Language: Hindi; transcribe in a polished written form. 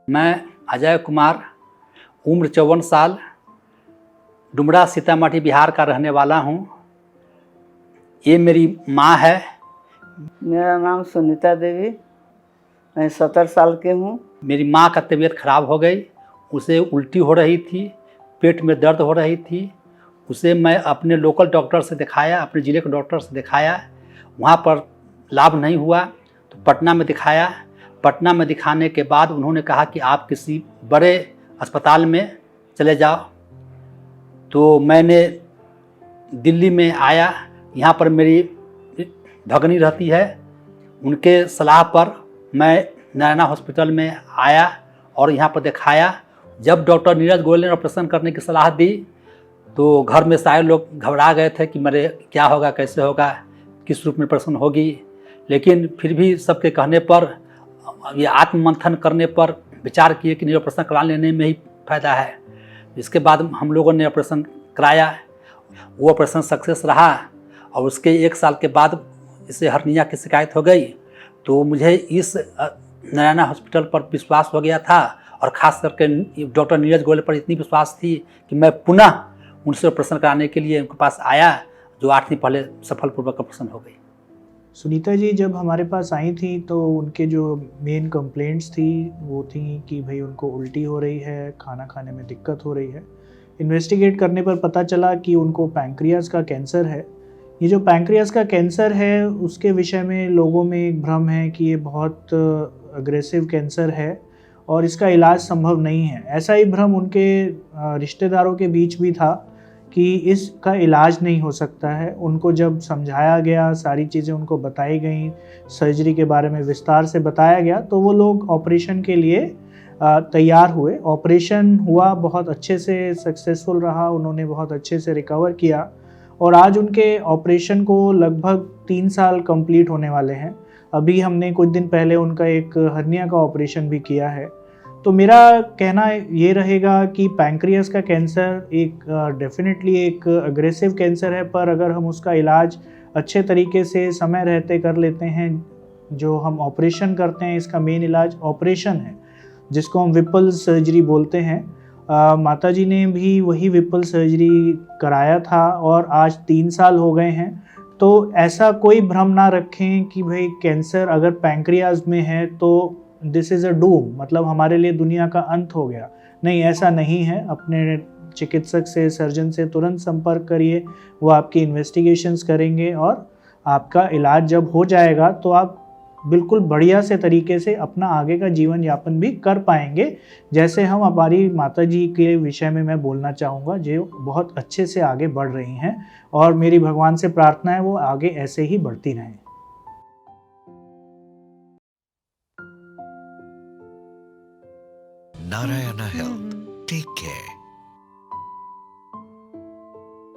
मैं अजय कुमार, उम्र 54 साल, डुमरा सीतामढ़ी बिहार का रहने वाला हूँ। ये मेरी माँ है। मेरा नाम सुनीता देवी, मैं 70 साल की हूँ। मेरी माँ का तबीयत खराब हो गई, उसे उल्टी हो रही थी, पेट में दर्द हो रही थी। उसे मैं अपने लोकल डॉक्टर से दिखाया, अपने ज़िले के डॉक्टर से दिखाया, वहाँ पर लाभ नहीं हुआ तो पटना में दिखाया। पटना में दिखाने के बाद उन्होंने कहा कि आप किसी बड़े अस्पताल में चले जाओ। तो मैंने दिल्ली में आया, यहाँ पर मेरी भगनी रहती है, उनके सलाह पर मैं नारायणा हॉस्पिटल में आया और यहाँ पर दिखाया। जब डॉक्टर नीरज गोयल ने ऑपरेशन करने की सलाह दी तो घर में सारे लोग घबरा गए थे कि मेरे क्या होगा, कैसे होगा, किस रूप में ऑपरेशन होगी। लेकिन फिर भी सबके कहने पर, ये आत्ममंथन करने पर विचार किए कि नहीं, ऑपरेशन करा लेने में ही फ़ायदा है। इसके बाद हम लोगों ने ऑपरेशन कराया, वो ऑपरेशन सक्सेस रहा और उसके 1 साल के बाद इसे हर्निया की शिकायत हो गई। तो मुझे इस नारायणा हॉस्पिटल पर विश्वास हो गया था और ख़ास करके डॉक्टर नीरज गोयल पर इतनी विश्वास थी कि मैं पुनः उनसे ऑपरेशन कराने के लिए उनके पास आया, जो 8 दिन पहले सफलपूर्वक ऑपरेशन हो गई। सुनीता जी जब हमारे पास आई थी तो उनके जो मेन कंप्लेंट्स थी वो थी कि भाई उनको उल्टी हो रही है, खाना खाने में दिक्कत हो रही है। इन्वेस्टिगेट करने पर पता चला कि उनको पैंक्रियाज का कैंसर है। ये जो पैंक्रियाज का कैंसर है उसके विषय में लोगों में एक भ्रम है कि ये बहुत अग्रेसिव कैंसर है और इसका इलाज संभव नहीं है। ऐसा ही भ्रम उनके रिश्तेदारों के बीच भी था कि इसका इलाज नहीं हो सकता है। उनको जब समझाया गया, सारी चीज़ें उनको बताई गई, सर्जरी के बारे में विस्तार से बताया गया, तो वो लोग ऑपरेशन के लिए तैयार हुए। ऑपरेशन हुआ, बहुत अच्छे से सक्सेसफुल रहा, उन्होंने बहुत अच्छे से रिकवर किया और आज उनके ऑपरेशन को लगभग 3 साल कंप्लीट होने वाले हैं। अभी हमने कुछ दिन पहले उनका एक हर्निया का ऑपरेशन भी किया है। तो मेरा कहना ये रहेगा कि पैंक्रियास का कैंसर एक डेफिनेटली एक अग्रेसिव कैंसर है, पर अगर हम उसका इलाज अच्छे तरीके से समय रहते कर लेते हैं, जो हम ऑपरेशन करते हैं, इसका मेन इलाज ऑपरेशन है जिसको हम विपल सर्जरी बोलते हैं। माता जी ने भी वही विपल सर्जरी कराया था और आज 3 साल हो गए हैं। तो ऐसा कोई भ्रम ना रखें कि भाई कैंसर अगर पैंक्रियाज में है तो दिस इज़ अ डूम, मतलब हमारे लिए दुनिया का अंत हो गया। नहीं, ऐसा नहीं है। अपने चिकित्सक से, सर्जन से तुरंत संपर्क करिए, वो आपकी इन्वेस्टिगेशंस करेंगे और आपका इलाज जब हो जाएगा तो आप बिल्कुल बढ़िया से तरीके से अपना आगे का जीवन यापन भी कर पाएंगे। जैसे हम हमारी माता जी के विषय में मैं बोलना चाहूँगा, जो बहुत अच्छे से आगे बढ़ रही हैं और मेरी भगवान से प्रार्थना है वो आगे ऐसे ही बढ़ती रहें। Narayana Health. Take care.